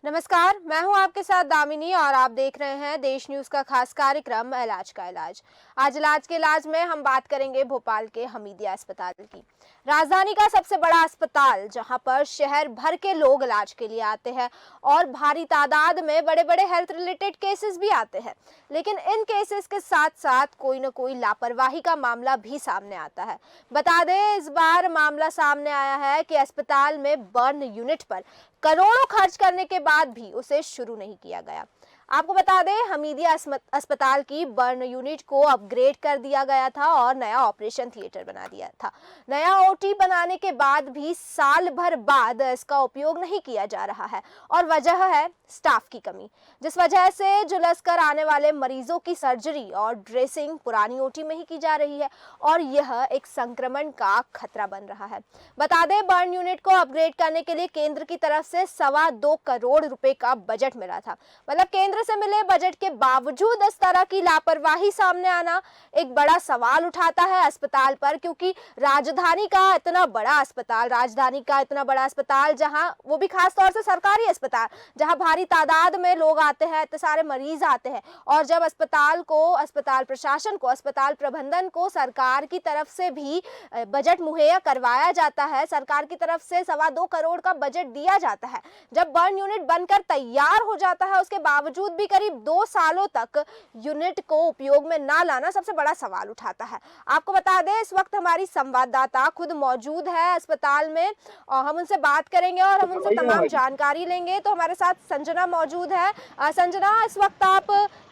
नमस्कार, मैं हूं आपके साथ दामिनी और आप देख रहे हैं देश न्यूज का खास कार्यक्रम इलाज का इलाज। आज इलाज के इलाज में हम बात करेंगे भोपाल के हमीदिया अस्पताल की। राजधानी का सबसे बड़ा अस्पताल जहां पर शहर भर के लोग इलाज के लिए आते हैं और भारी तादाद में बड़े बड़े हेल्थ रिलेटेड केसेस भी आते हैं, लेकिन इन केसेस के साथ साथ कोई न कोई लापरवाही का मामला भी सामने आता है। बता दें, इस बार मामला सामने आया है कि अस्पताल में बर्न यूनिट पर करोड़ों खर्च करने के बाद भी उसे शुरू नहीं किया गया। आपको बता दें, हमीदिया अस्पताल की बर्न यूनिट को अपग्रेड कर दिया गया था और नया ऑपरेशन थिएटर बना दिया था। नया ओटी बनाने के बाद भी साल भर बाद इसका उपयोग नहीं किया जा रहा है और वजह है स्टाफ की कमी, जिस वजह से झुलस कर आने वाले मरीजों की सर्जरी और ड्रेसिंग पुरानी ओटी में ही की जा रही है और यह एक संक्रमण का खतरा बन रहा है। बता दें, बर्न यूनिट को अपग्रेड करने के लिए केंद्र की तरफ से 2.25 करोड़ रुपए का बजट मिला था। मतलब केंद्र से मिले बजट के बावजूद इस तरह की लापरवाही सामने आना एक बड़ा सवाल उठाता है अस्पताल पर, क्योंकि राजधानी का इतना बड़ा अस्पताल जहां, वो भी खास तौर से सरकारी अस्पताल जहां भारी तादाद में लोग आते हैं, इतने सारे मरीज आते हैं, और जब अस्पताल प्रशासन को, अस्पताल प्रबंधन को सरकार की तरफ से भी बजट मुहैया करवाया जाता है, सरकार की तरफ से 2.25 करोड़ का बजट दिया जाता है, जब बर्न यूनिट बनकर तैयार हो जाता है उसके बावजूद भी करीब 2 सालों तक यूनिट को उपयोग में ना लाना सबसे बड़ा सवाल उठाता है। आपको बता दें, इस वक्त हमारी संवाददाता खुद मौजूद है अस्पताल में और हम उनसे बात करेंगे और हम उनसे तमाम जानकारी लेंगे। तो हमारे साथ संजना मौजूद है। संजना, इस वक्त आप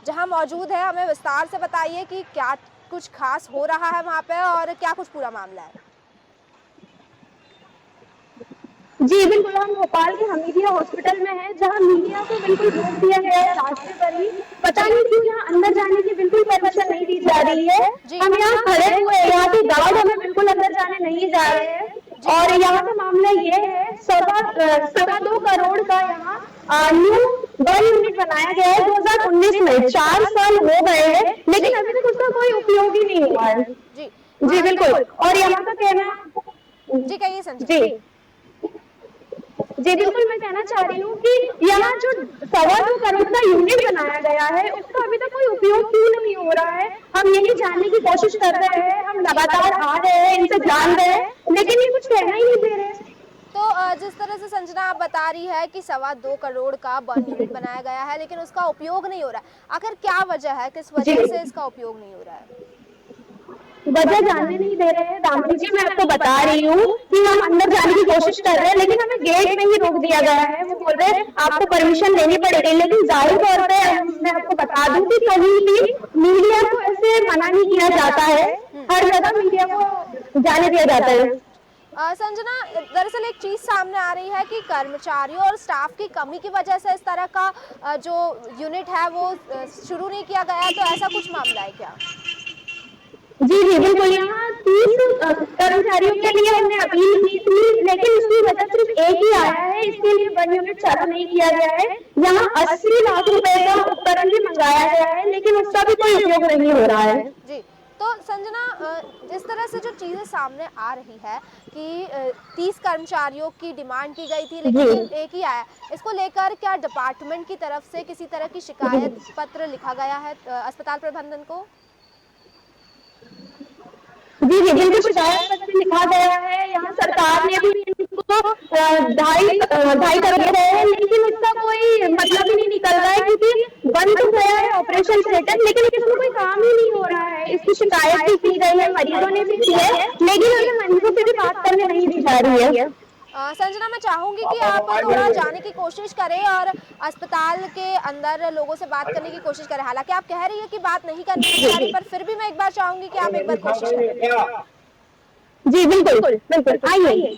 जहां मौजूद है, हमें विस्तार से बताइए कि क्या कुछ खास हो रहा है वहां पे और क्या कुछ पूरा मामला है। जी बिल्कुल, हम भोपाल के हमीदिया हॉस्पिटल में हैं, जहां मीडिया को बिल्कुल रोक दिया गया है रास्ते पर ही। पता नहीं क्यों यहाँ अंदर जाने की बिल्कुल परमिशन नहीं दी जा रही है। हम यहाँ खड़े हुए हैं, यहाँ के गार्ड हमें बिल्कुल अंदर जाने नहीं जा रहे हैं। और यहाँ का मामला ये है, 2.25 करोड़ का यहाँ न्यू बर्न यूनिट बनाया गया है 2019 में। 4 साल हो गए हैं, लेकिन अभी तक उसका कोई उपयोग ही नहीं हुआ है। जी बिल्कुल। और यहाँ का कहना, जी कहिए संजना। जी बिल्कुल, मैं कहना चाह रही हूँ कि यहाँ जो 2.25 करोड़ का यूनिट बनाया गया है उसका अभी तक कोई उपयोग क्यों नहीं हो रहा है। हम यही जानने की कोशिश कर रहे हैं, हम लगातार आ रहे हैं, इनसे जान रहे हैं, लेकिन ये कुछ कहना ही नहीं दे रहे। तो जिस तरह से संजना आप बता रही है कि 2.25 करोड़ का बर्न यूनिट बनाया गया है लेकिन उसका उपयोग नहीं हो रहा है, आखिर क्या वजह है, किस वजह से इसका उपयोग नहीं हो रहा है? वजह जानने नहीं दे रहे हैं दामिनी जी। मैं आपको बता रही हूँ कि हम अंदर जाने की कोशिश कर रहे हैं, लेकिन हमें गेट में ही रोक दिया गया है। वो बोल रहे हैं आपको परमिशन लेनी पड़ेगी, लेकिन जाहिर तौर पे मैं आपको बता दूं कि कहीं भी मीडिया को ऐसे मना नहीं किया जाता है, हर जगह मीडिया को जाने दिया जाता है। संजना, दरअसल एक चीज सामने आ रही है कि कर्मचारियों और स्टाफ की कमी की वजह से इस तरह का जो यूनिट है वो शुरू नहीं किया गया, तो ऐसा कुछ मामला है क्या? जी जी बिल्कुल, यहाँ 30 कर्मचारियों के लिए हमने अपील की थी, लेकिन उसकी वजह सिर्फ एक ही आया है, इसके लिए बर्न यूनिट चालू नहीं किया गया है। यहाँ 80 लाख रुपए का उपकरण भी मंगाया गया है, लेकिन उसका भी कोई उपयोग नहीं हो रहा है। जी, तो संजना, जिस तरह से जो चीजें सामने आ रही है कि 30 कर्मचारियों की डिमांड की गई थी लेकिन एक ही आया, इसको लेकर क्या डिपार्टमेंट की तरफ से किसी तरह की शिकायत पत्र लिखा गया है अस्पताल प्रबंधन को? जी जी बिल्कुल, शिकायत पत्र लिखा गया है। यहाँ सरकार ने भी इनको 2.5 करोड़ दिए हैं, लेकिन उसका कोई मतलब ही नहीं निकल रहा है, क्योंकि बन तो गया है ऑपरेशन थिएटर, लेकिन इसमें कोई काम ही नहीं हो रहा है। इसकी शिकायत भी की गई है, मरीजों ने भी की है, लेकिन हमें मरीजों से भी बात करने नहीं दी जा रही है। संजना, मैं चाहूंगी कि आप थोड़ा जाने की कोशिश करें और अस्पताल के अंदर लोगों से बात करने की कोशिश करें। हालांकि आप कह रही है कि बात नहीं करनी है हमारी, पर फिर भी मैं एक बार चाहूंगी कि आप एक बार कोशिश करें। जी बिल्कुल बिल्कुल, आइए।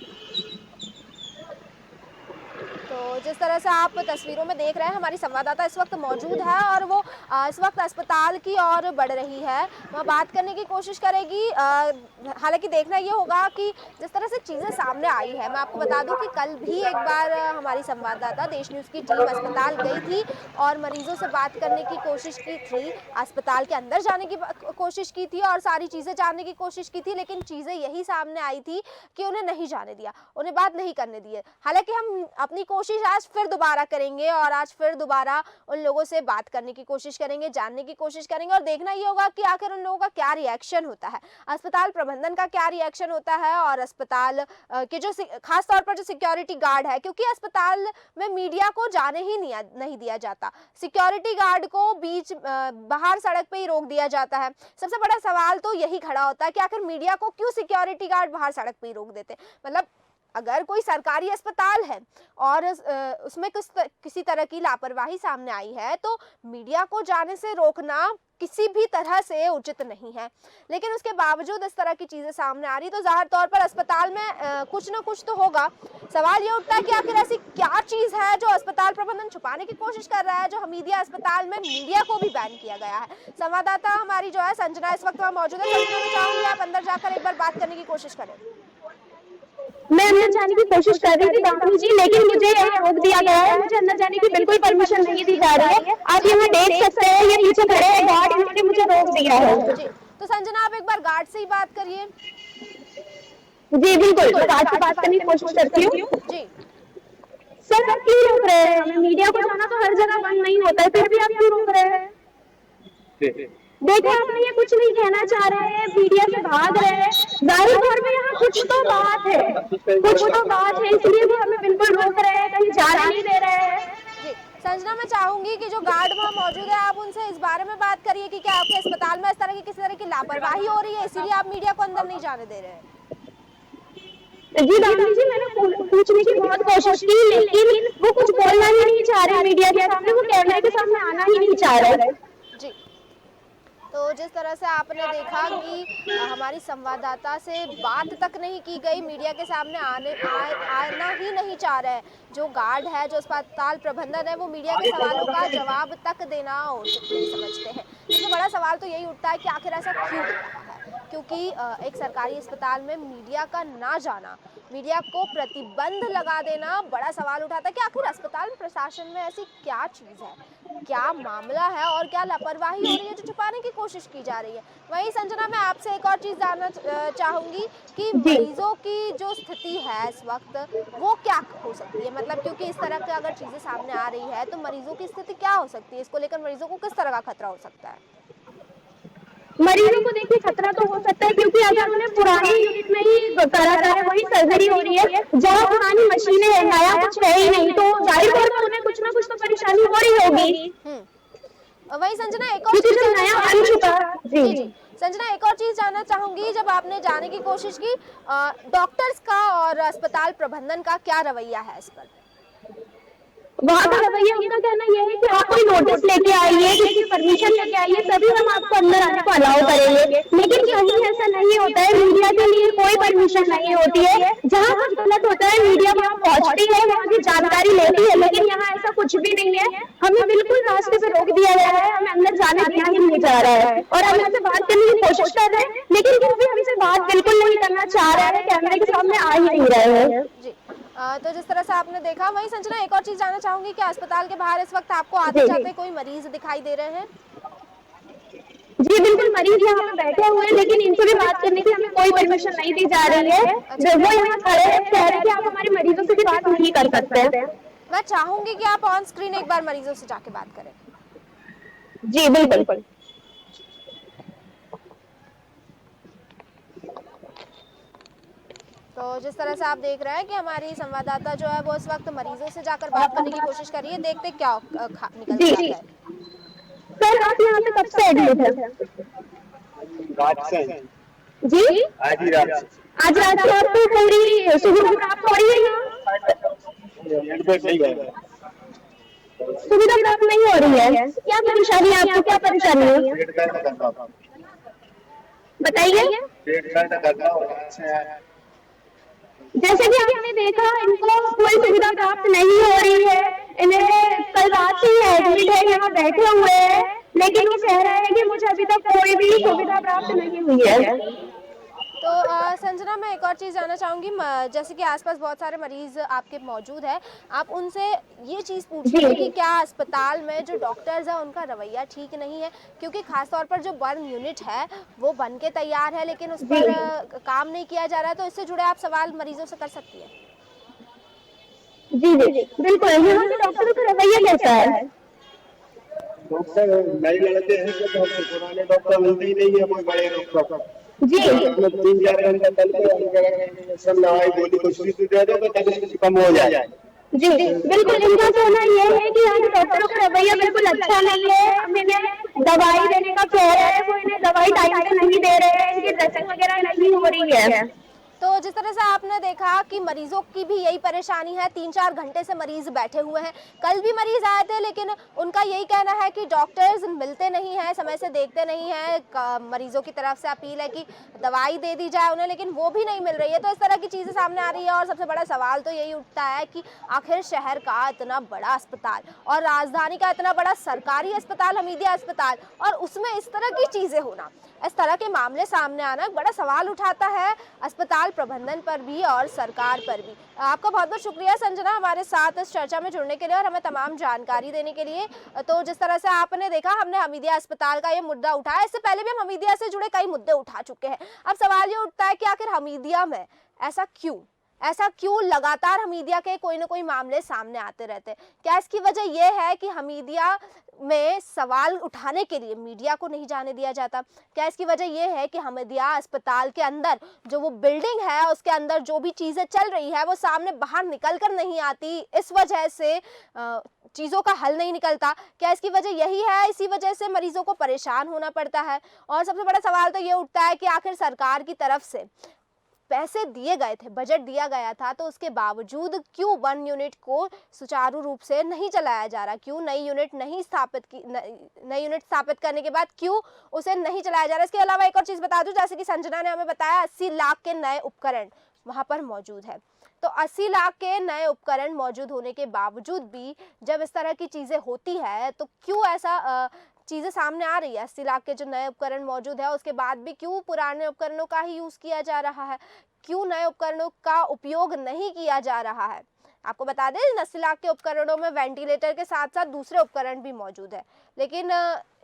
तो जिस तरह से आप तस्वीरों में देख रहे हैं, हमारी संवाददाता इस वक्त मौजूद है और वो इस वक्त अस्पताल की ओर बढ़ रही है, वह बात करने की कोशिश करेगी। हालांकि देखना ये होगा कि जिस तरह से चीज़ें सामने आई है, मैं आपको बता दूं कि कल भी एक बार हमारी संवाददाता देश न्यूज़ की टीम अस्पताल गई थी और मरीजों से बात करने की कोशिश की थी, अस्पताल के अंदर जाने की कोशिश की थी और सारी चीज़ें जानने की कोशिश की थी, लेकिन चीज़ें यही सामने आई थी कि उन्हें नहीं जाने दिया, उन्हें बात नहीं करने दिए। हालांकि हम अपनी कोशिश कोशिश आज फिर दोबारा करेंगे और आज फिर दोबारा उन लोगों से बात करने की कोशिश करेंगे, जानने की कोशिश करेंगे और देखना ये होगा कि आखिर उन लोगों का क्या रिएक्शन होता है, अस्पताल प्रबंधन का क्या रिएक्शन होता है और अस्पताल के जो खास तौर पर जो सिक्योरिटी गार्ड है, क्योंकि अस्पताल में मीडिया को जाने ही नहीं दिया जाता, सिक्योरिटी गार्ड को बीच बाहर सड़क पे ही रोक दिया जाता है। सबसे बड़ा सवाल तो यही खड़ा होता है कि आखिर मीडिया को क्यों सिक्योरिटी गार्ड बाहर सड़क पे ही रोक देते। मतलब अगर कोई सरकारी अस्पताल है और उसमें किसी तरह की लापरवाही सामने आई है तो मीडिया को जाने से रोकना किसी भी तरह से उचित नहीं है, लेकिन उसके बावजूद इस तरह की चीजें सामने आ रही तो जाहिर तौर पर अस्पताल में कुछ ना कुछ तो होगा। सवाल ये उठता है कि आखिर ऐसी क्या चीज है जो अस्पताल प्रबंधन छुपाने की कोशिश कर रहा है, जो हमीदिया अस्पताल में मीडिया को भी बैन किया गया है। संवाददाता हमारी जो है संजना इस वक्त वहाँ मौजूद है। संजना, मैं चाहूंगी आप अंदर जाकर एक बार बात करने की कोशिश करें। मैं अंदर जाने की कोशिश कर रही थी दामिनी जी, लेकिन मुझे यहाँ रोक दिया गया है। मुझे अंदर जाने की बिल्कुल परमिशन नहीं दी जा रही है। आप यहाँ देख सकते हैं, ये पीछे खड़े हैं गार्ड, इन्होंने मुझे रोक दिया है। जी, तो संजना आप एक बार गार्ड से ही बात करिए। जी बिल्कुल, मैं गार्ड से बात करने की कोशिश करती हूँ। जी सर, आप क्यों रोक रहे हैं हमें? मीडिया को जाना तो हर जगह बंद नहीं होता है, फिर भी आप क्यों रोक रहे हैं? देखो, आप ये कुछ नहीं कहना चाह रहे हैं, मीडिया से भाग रहे हैं। जाहिर तौर पे यहाँ कुछ तो बात है, इसलिए वो हमें बिल्कुल रोक रहे हैं, कहीं जाने नहीं दे रहे हैं। जी, संजना मैं चाहूंगी कि जो गार्ड वहाँ मौजूद है आप उनसे इस बारे में बात करिए कि क्या आपके अस्पताल में इस तरह की किसी तरह की लापरवाही हो रही है, इसीलिए आप मीडिया को अंदर नहीं जाने दे रहे हैं। जी दामिनी जी, मैंने पूछने की बहुत कोशिश की, लेकिन वो कुछ बोलना ही नहीं चाह रहे मीडिया के सामने, वो कैमरे के सामने आना ही नहीं चाह रहे। जी, तो जिस तरह से आपने देखा कि हमारी संवाददाता से बात तक नहीं की गई, मीडिया के सामने आना ही नहीं चाह रहे हैं। जो गार्ड है, जो अस्पताल प्रबंधन है, वो मीडिया के सवालों का जवाब तक देना उचित नहीं समझते हैं। सबसे बड़ा सवाल तो यही उठता है कि आखिर ऐसा क्यों हो रहा है, क्योंकि एक सरकारी अस्पताल में मीडिया का ना जाना, मीडिया को प्रतिबंध लगा देना बड़ा सवाल उठाता है कि आखिर अस्पताल में प्रशासन में ऐसी क्या चीज़ है, क्या मामला है और क्या लापरवाही हो रही है जो छुपाने की कोशिश की जा रही है। वहीं संजना, मैं आपसे एक और चीज़ जानना चाहूँगी कि मरीजों की जो स्थिति है इस वक्त वो क्या हो सकती है, मतलब क्योंकि इस तरह की अगर चीज़ें सामने आ रही है तो मरीजों की स्थिति क्या हो सकती है, इसको लेकर मरीजों को किस तरह का खतरा हो सकता है? मरीजों को देखिए खतरा तो हो सकता है, क्योंकि अगर उन्हें पुरानी यूनिट में ही करा जा रहा है, वही सर्जरी हो रही है, जहाँ पुरानी मशीनें हैं, नया कुछ है ही नहीं, तो जाहिर तौर पर उन्हें कुछ ना कुछ तो परेशानी हो रही होगी। वही संजना, एक और चीज नया बन चुका। जी संजना, एक और चीज जानना चाहूंगी, जब आपने जाने की कोशिश की, डॉक्टर्स का और अस्पताल प्रबंधन का क्या रवैया है इस पर? वहाँ का रवैया उनका कहना यह है कि आप कोई नोटिस लेके आइए, किसी परमिशन लेके आइए, तभी हम आपको अंदर आने को अलाउ करेंगे। लेकिन कहीं ऐसा नहीं होता है, मीडिया के लिए कोई परमिशन नहीं होती है। जहाँ कुछ गलत होता है मीडिया वहाँ पहुँचती है, वहाँ की जानकारी लेती है, लेकिन यहाँ ऐसा कुछ भी नहीं है। हमें बिल्कुल रास्ते पे रोक दिया गया है, हमें अंदर जाने दिया ही नहीं जा रहा है और हम हमसे बात करने की कोशिश कर रहे हैं, लेकिन फिर भी हमसे बात बिल्कुल नहीं करना चाह रहे हैं, कैमरे के सामने आ ही नहीं रहे हैं। तो जिस तरह से आपने देखा, वही संजना एक और चीज जानना चाहूंगी कि अस्पताल के बाहर इस वक्त आपको आते जाते कोई मरीज दिखाई दे रहे हैं? जी बिल्कुल, मरीज यहाँ पे बैठे हुए हैं, लेकिन इनसे भी बात करने की हमें कोई परमिशन नहीं दी जा रही है। वो यहाँ खड़े हैं, कह रहे हैं कि आप हमारे मरीजों से भी बात नहीं कर सकते हैं। मैं चाहूंगी कि आप ऑन स्क्रीन एक बार मरीजों से जाके बात करें। जी बिल्कुल। तो जिस तरह से आप देख रहे हैं कि हमारी संवाददाता जो है वो इस वक्त मरीजों से जाकर बात करने की कोशिश कर रही है, देखते क्या निकल जाता है। सर, आप यहाँ पे कब से एडमिट हैं? जी आज रात से आपको पूरी सुविधा प्राप्त हो रही है यहाँ? सुविधा प्राप्त नहीं हो रही है, क्या परेशानी है आपको? क्या परेशानी है बताइए। जैसे कि आपने देखा, इनको कोई सुविधा प्राप्त नहीं हो रही है, इन्हें कल रात से ही एडमिट है, यहाँ बैठे हुए हैं, लेकिन वो कह रहे हैं कि मुझे अभी तक कोई भी सुविधा प्राप्त नहीं हुई है। तो संजना, मैं एक और चीज़ जानना चाहूँगी, जैसे कि आसपास बहुत सारे मरीज आपके मौजूद हैं, आप उनसे ये चीज़ पूछिए कि क्या अस्पताल में जो डॉक्टर्स हैं उनका रवैया ठीक नहीं है, क्योंकि खासतौर पर जो बर्न यूनिट है वो बन के तैयार है लेकिन उस पर काम नहीं किया जा रहा है, तो इससे जुड़े आप सवाल मरीजों से कर सकती है। जी जी बिल्कुल, यहाँ के डॉक्टरों का रवैया कैसा है? डॉक्टर नए लड़के हैं, जब हमसे पुराने डॉक्टर मिलते ही नहीं है, कोई बड़े डॉक्टर। जी उसमें 3-4 घंटे चल के इंजेक्शन दवाई गोली कुछ भी दे दो तो तकलीफ कम हो जाए। जी बिल्कुल, इनका कहना ये है कि यहाँ के डॉक्टरों का रवैया बिल्कुल अच्छा नहीं है। हम इन्हें दवाई देने का कह रहे हैं, वो इन्हें दवाई टाइम पे नहीं दे रहे हैं, इनकी ड्रेसिंग वगैरह नहीं हो रही है। तो जिस तरह से आपने देखा कि मरीजों की भी यही परेशानी है, 3-4 घंटे से मरीज बैठे हुए हैं। कल भी मरीज आए थे, लेकिन उनका यही कहना है कि डॉक्टर्स मिलते नहीं हैं, समय से देखते नहीं हैं। मरीजों की तरफ से अपील है कि दवाई दे दी जाए उन्हें, लेकिन वो भी नहीं मिल रही है। तो इस तरह की चीज़ें सामने आ रही है और सबसे बड़ा सवाल तो यही उठता है कि आखिर शहर का इतना बड़ा अस्पताल और राजधानी का इतना बड़ा सरकारी अस्पताल हमीदिया अस्पताल, और उसमें इस तरह की चीज़ें होना, इस तरह के मामले सामने आना बड़ा सवाल उठाता है अस्पताल प्रबंधन पर भी और सरकार पर भी। आपका बहुत बहुत शुक्रिया संजना, हमारे साथ इस चर्चा में जुड़ने के लिए और हमें तमाम जानकारी देने के लिए। तो जिस तरह से आपने देखा, हमने हमीदिया अस्पताल का ये मुद्दा उठाया। इससे पहले भी हम हमीदिया से जुड़े कई मुद्दे उठा चुके हैं। अब सवाल ये उठता है कि आखिर हमीदिया में ऐसा क्यों लगातार हमीदिया के कोई ना कोई मामले सामने आते रहते हैं? क्या इसकी वजह यह है कि हमीदिया में सवाल उठाने के लिए मीडिया को नहीं जाने दिया जाता? क्या इसकी वजह यह है कि हमीदिया अस्पताल के अंदर जो वो बिल्डिंग है, उसके अंदर जो भी चीज़ें चल रही है वो सामने बाहर निकल कर नहीं आती, इस वजह से चीज़ों का हल नहीं निकलता? क्या इसकी वजह यही है, इसी वजह से मरीजों को परेशान होना पड़ता है? और सबसे बड़ा सवाल तो ये उठता है कि आखिर सरकार की तरफ से पैसे दिए गए थे, बजट दिया गया था, तो उसके बावजूद क्यों 1 यूनिट को सुचारू रूप से नहीं चलाया जा रहा? क्यों नई यूनिट स्थापित करने के बाद क्यों उसे नहीं चलाया जा रहा? इसके अलावा एक और चीज़ बता दूं, जैसे कि संजना ने हमें बताया 80 लाख के नए उपकरण वहाँ पर मौजूद है। तो 80 लाख के नए उपकरण मौजूद होने के बावजूद भी जब इस तरह की चीज़ें होती है तो क्यों ऐसा चीज़ें सामने आ रही है? 80 लाख के जो नए उपकरण मौजूद है उसके बाद भी क्यों पुराने उपकरणों का ही यूज़ किया जा रहा है? क्यों नए उपकरणों का उपयोग नहीं किया जा रहा है? आपको बता दें, 80 लाख के उपकरणों में वेंटिलेटर के साथ साथ दूसरे उपकरण भी मौजूद है, लेकिन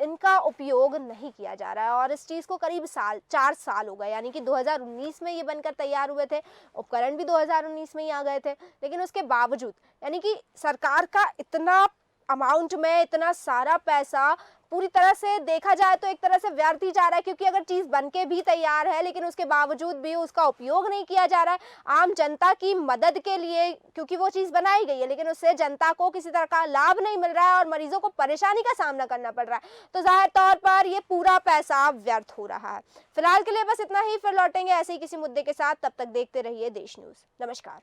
इनका उपयोग नहीं किया जा रहा है। और इस चीज़ को करीब 4 साल हो गए, यानी कि 2019 में ये बनकर तैयार हुए थे, उपकरण भी 2019 में ही आ गए थे, लेकिन उसके बावजूद, यानी कि सरकार का इतना अमाउंट में इतना सारा पैसा पूरी तरह से देखा जाए तो एक तरह से व्यर्थ ही जा रहा है, क्योंकि अगर चीज़ बन के भी तैयार है लेकिन उसके बावजूद भी उसका उपयोग नहीं किया जा रहा है आम जनता की मदद के लिए, क्योंकि वो चीज़ बनाई गई है लेकिन उससे जनता को किसी तरह का लाभ नहीं मिल रहा है और मरीजों को परेशानी का सामना करना पड़ रहा है, तो जाहिर तौर पर ये पूरा पैसा व्यर्थ हो रहा है। फिलहाल के लिए बस इतना ही, फिर लौटेंगे ऐसे ही किसी मुद्दे के साथ। तब तक देखते रहिए देश न्यूज़। नमस्कार।